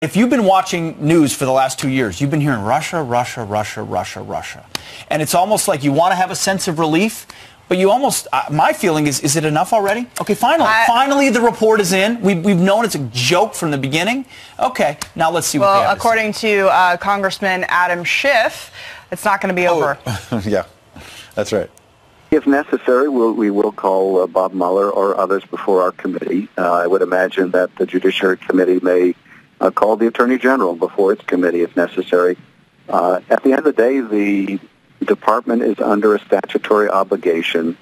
If you've been watching news for the last 2 years, you've been hearing Russia, Russia, Russia, Russia, Russia. And it's almost like you want to have a sense of relief, but you almost, my feeling is it enough already? Okay, finally the report is in. We've known it's a joke from the beginning. Okay, now let's see what they have to say. According to Congressman Adam Schiff, it's not going to be over. Yeah, that's right. If necessary, we will call Bob Mueller or others before our committee. I would imagine that the Judiciary Committee may call the Attorney General before its committee if necessary. At the end of the day, the Department is under a statutory obligation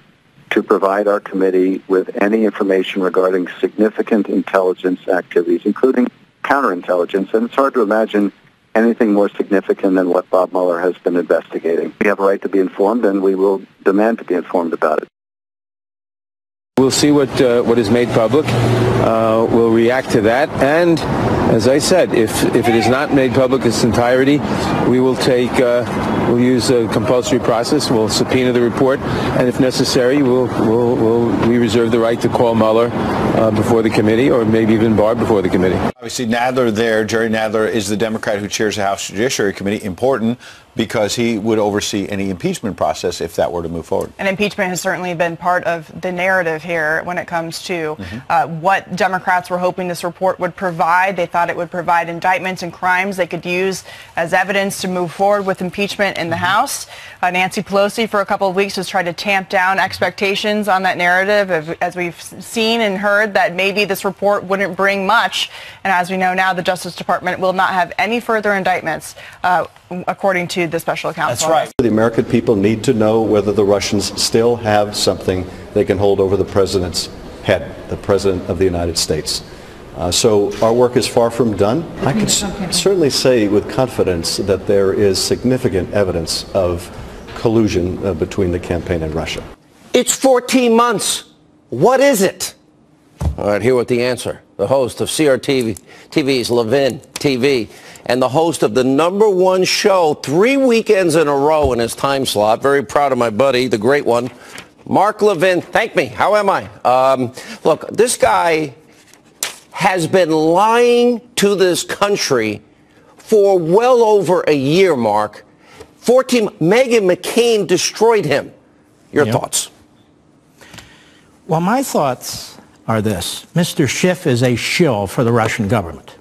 to provide our committee with any information regarding significant intelligence activities, including counterintelligence, and it's hard to imagine anything more significant than what Bob Mueller has been investigating. We have a right to be informed, and we will demand to be informed about it. We'll see what is made public. We'll react to that, and as I said, if it is not made public in its entirety, we will we'll use a compulsory process. We'll subpoena the report, and if necessary, we reserve the right to call Mueller before the committee, or maybe even Barr before the committee. Obviously, Nadler there, Jerry Nadler, is the Democrat who chairs the House Judiciary Committee. Important because he would oversee any impeachment process if that were to move forward. And impeachment has certainly been part of the narrative here when it comes to what Democrats were hoping this report would provide. They thought it would provide indictments and crimes they could use as evidence to move forward with impeachment in the House. Nancy Pelosi, for a couple of weeks, has tried to tamp down expectations on that narrative, as we've seen and heard that maybe this report wouldn't bring much. And as we know now, the Justice Department will not have any further indictments, according to the special counsel. That's right. The American people need to know whether the Russians still have something they can hold over the president's head, the President of the United States. So our work is far from done. I can certainly say with confidence that there is significant evidence of collusion between the campaign and Russia. It's 14 months. What is it? All right, here with the answer. The host of CRTV's Levin TV and the host of the #1 show 3 weekends in a row in his time slot. Very proud of my buddy, the great one, Mark Levin. Thank me. How am I? Look, this guy has been lying to this country for well over a year, Mark. Meghan McCain destroyed him. Your thoughts? Well, my thoughts are this. Mr. Schiff is a shill for the Russian government.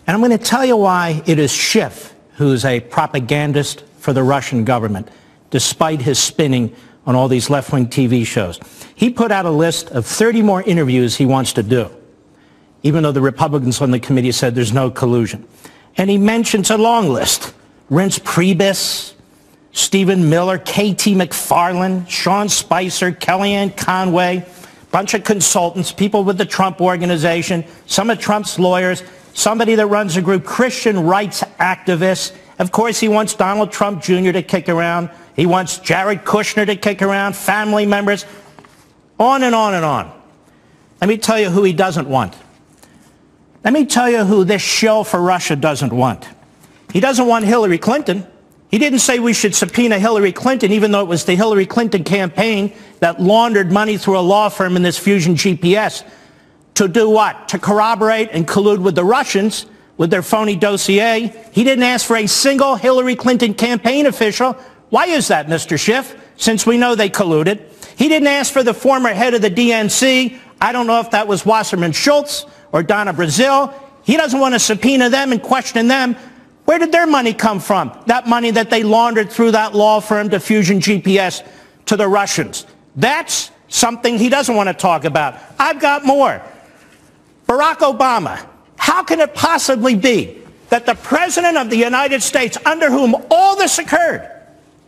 And I'm going to tell you why it is Schiff who's a propagandist for the Russian government, despite his spinning on all these left-wing TV shows. He put out a list of 30 more interviews he wants to do, even though the Republicans on the committee said there's no collusion. And he mentions a long list. Reince Priebus, Stephen Miller, K.T. McFarland, Sean Spicer, Kellyanne Conway, bunch of consultants, people with the Trump Organization, some of Trump's lawyers, somebody that runs a group, Christian rights activists. Of course, he wants Donald Trump Jr. to kick around. He wants Jared Kushner to kick around, family members, on and on and on. Let me tell you who he doesn't want. Let me tell you who this shill for Russia doesn't want. He doesn't want Hillary Clinton. He didn't say we should subpoena Hillary Clinton, even though it was the Hillary Clinton campaign that laundered money through a law firm in this Fusion GPS. To do what? To corroborate and collude with the Russians with their phony dossier. He didn't ask for a single Hillary Clinton campaign official. Why is that, Mr. Schiff, since we know they colluded? He didn't ask for the former head of the DNC. I don't know if that was Wasserman Schultz or Donna Brazil. He doesn't want to subpoena them and question them. Where did their money come from? That money that they laundered through that law firm to Fusion GPS to the Russians. That's something he doesn't want to talk about. I've got more. Barack Obama. How can it possibly be that the President of the United States, under whom all this occurred,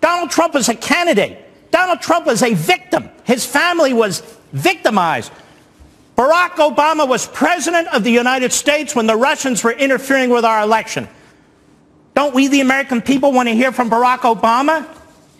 Donald Trump was a candidate. Donald Trump was a victim. His family was victimized. Barack Obama was President of the United States when the Russians were interfering with our election. Don't we, the American people, want to hear from Barack Obama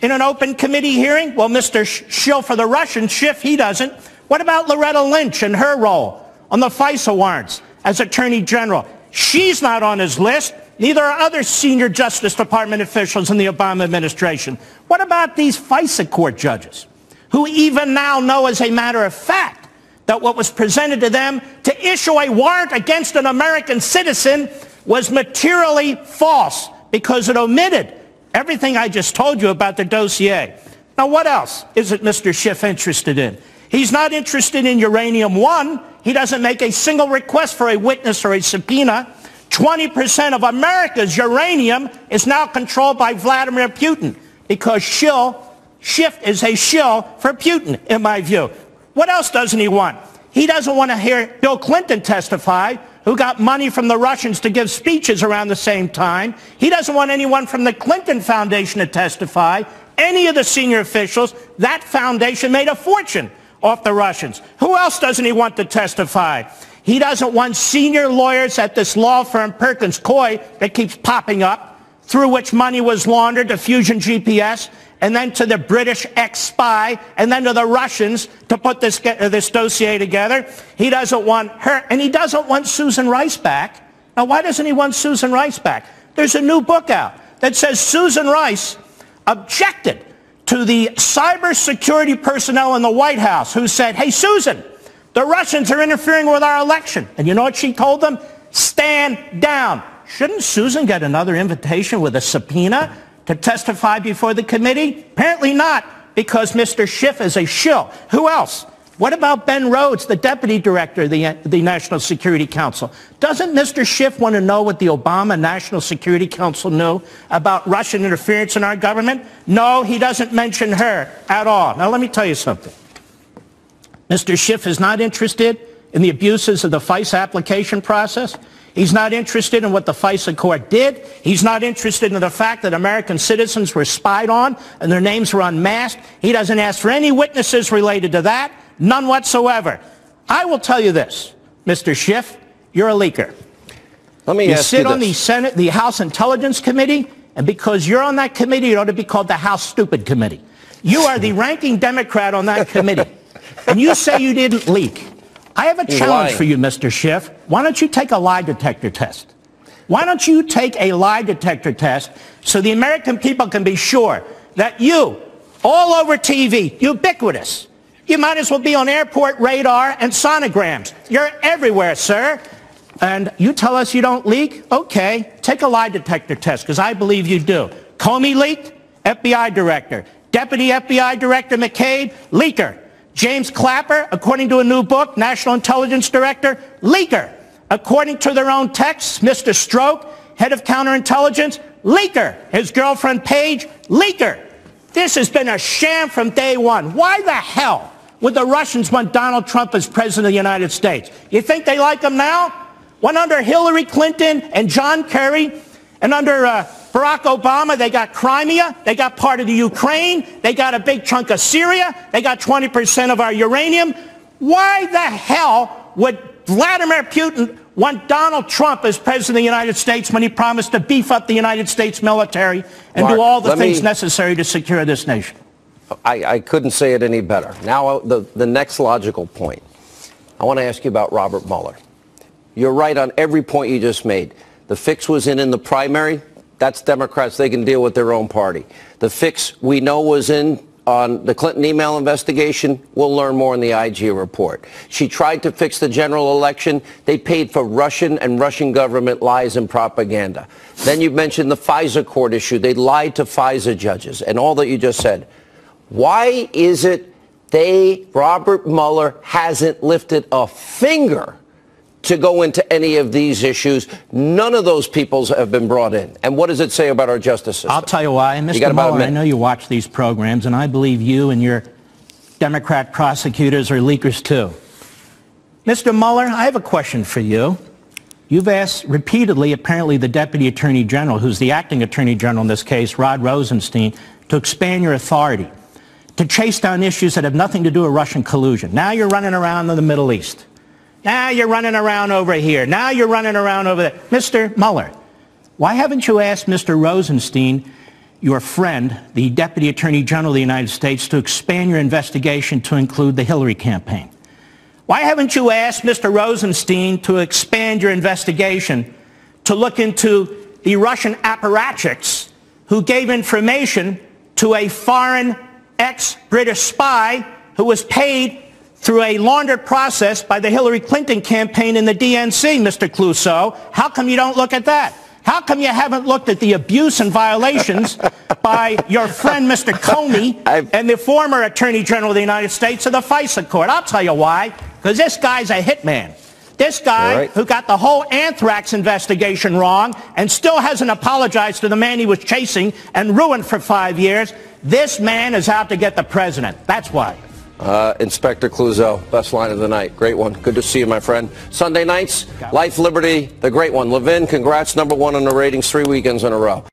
in an open committee hearing? Well, Mr. Shill for the Russians, Schiff, he doesn't. What about Loretta Lynch and her role on the FISA warrants as Attorney General? She's not on his list. Neither are other senior Justice Department officials in the Obama administration. What about these FISA court judges who even now know as a matter of fact that what was presented to them to issue a warrant against an American citizen was materially false because it omitted everything I just told you about the dossier. Now, what else isn't Mr. Schiff interested in? He's not interested in uranium-1. He doesn't make a single request for a witness or a subpoena. 20% of America's uranium is now controlled by Vladimir Putin because Schiff is a shill for Putin, in my view. What else doesn't he want? He doesn't want to hear Bill Clinton testify, who got money from the Russians to give speeches around the same time. He doesn't want anyone from the Clinton Foundation to testify, any of the senior officials. That foundation made a fortune off the Russians. Who else doesn't he want to testify? He doesn't want senior lawyers at this law firm, Perkins Coie, that keeps popping up, through which money was laundered to Fusion GPS, and then to the British ex-spy, and then to the Russians to put this dossier together. He doesn't want her, and he doesn't want Susan Rice back. Now, why doesn't he want Susan Rice back? There's a new book out that says Susan Rice objected to the cybersecurity personnel in the White House who said, hey, Susan, the Russians are interfering with our election. And you know what she told them? Stand down. Shouldn't Susan get another invitation with a subpoena to testify before the committee? Apparently not, because Mr. Schiff is a shill. Who else? What about Ben Rhodes, the deputy director of the National Security Council? Doesn't Mr. Schiff want to know what the Obama National Security Council knew about Russian interference in our government? No, he doesn't mention her at all. Now, let me tell you something. Mr. Schiff is not interested in the abuses of the FISA application process. He's not interested in what the FISA court did. He's not interested in the fact that American citizens were spied on and their names were unmasked. He doesn't ask for any witnesses related to that. None whatsoever. I will tell you this, Mr. Schiff, you're a leaker. Let me ask you sit on the House Intelligence Committee, and because you're on that committee, it ought to be called the House Stupid Committee. You are the ranking Democrat on that committee, and you say you didn't leak. I have a challenge for you, Mr. Schiff. Why don't you take a lie detector test? Why don't you take a lie detector test so the American people can be sure that you, all over TV, ubiquitous, you might as well be on airport radar and sonograms. You're everywhere, sir. And you tell us you don't leak? Okay, take a lie detector test, because I believe you do. Comey leaked, FBI director. Deputy FBI Director McCabe, leaker. James Clapper, according to a new book, National Intelligence Director, leaker. According to their own texts, Mr. Stroke, head of counterintelligence, leaker. His girlfriend Paige, leaker. This has been a sham from day one. Why the hell would the Russians want Donald Trump as president of the United States? You think they like him now? When under Hillary Clinton and John Kerry and under Barack Obama, they got Crimea, they got part of the Ukraine, they got a big chunk of Syria, they got 20% of our uranium. Why the hell would Vladimir Putin want Donald Trump as president of the United States when he promised to beef up the United States military and do all the things necessary to secure this nation? I couldn't say it any better. Now, the next logical point. I want to ask you about Robert Mueller. You're right on every point you just made. The fix was in the primary. That's Democrats. They can deal with their own party. The fix we know was in on the Clinton email investigation. We'll learn more in the IG report. She tried to fix the general election. They paid for Russian and Russian government lies and propaganda. Then you mentioned the FISA court issue. They lied to FISA judges and all that you just said. Why is it Robert Mueller hasn't lifted a finger to go into any of these issues? None of those people have been brought in. And what does it say about our justice system? I'll tell you why. Mr. Mueller, I know you watch these programs, and I believe you and your Democrat prosecutors are leakers too. Mr. Mueller, I have a question for you. You've asked repeatedly, apparently, the Deputy Attorney General, who's the acting Attorney General in this case, Rod Rosenstein, to expand your authority, to chase down issues that have nothing to do with Russian collusion. Now you're running around in the Middle East. Now you're running around over here. Now you're running around over there. Mr. Mueller, why haven't you asked Mr. Rosenstein, your friend, the Deputy Attorney General of the United States, to expand your investigation to include the Hillary campaign? Why haven't you asked Mr. Rosenstein to expand your investigation to look into the Russian apparatchiks who gave information to a foreign ex-British spy who was paid through a laundered process by the Hillary Clinton campaign in the DNC, Mr. Clouseau. How come you don't look at that? How come you haven't looked at the abuse and violations by your friend, Mr. Comey, and the former Attorney General of the United States of the FISA court? I'll tell you why. Because this guy's a hitman. This guy who got the whole anthrax investigation wrong and still hasn't apologized to the man he was chasing and ruined for 5 years, this man is out to get the president. That's why. Inspector Clouseau, best line of the night. Great one. Good to see you, my friend. Sunday nights, Life, Liberty, the great one. Levin, congrats, #1 on the ratings 3 weekends in a row.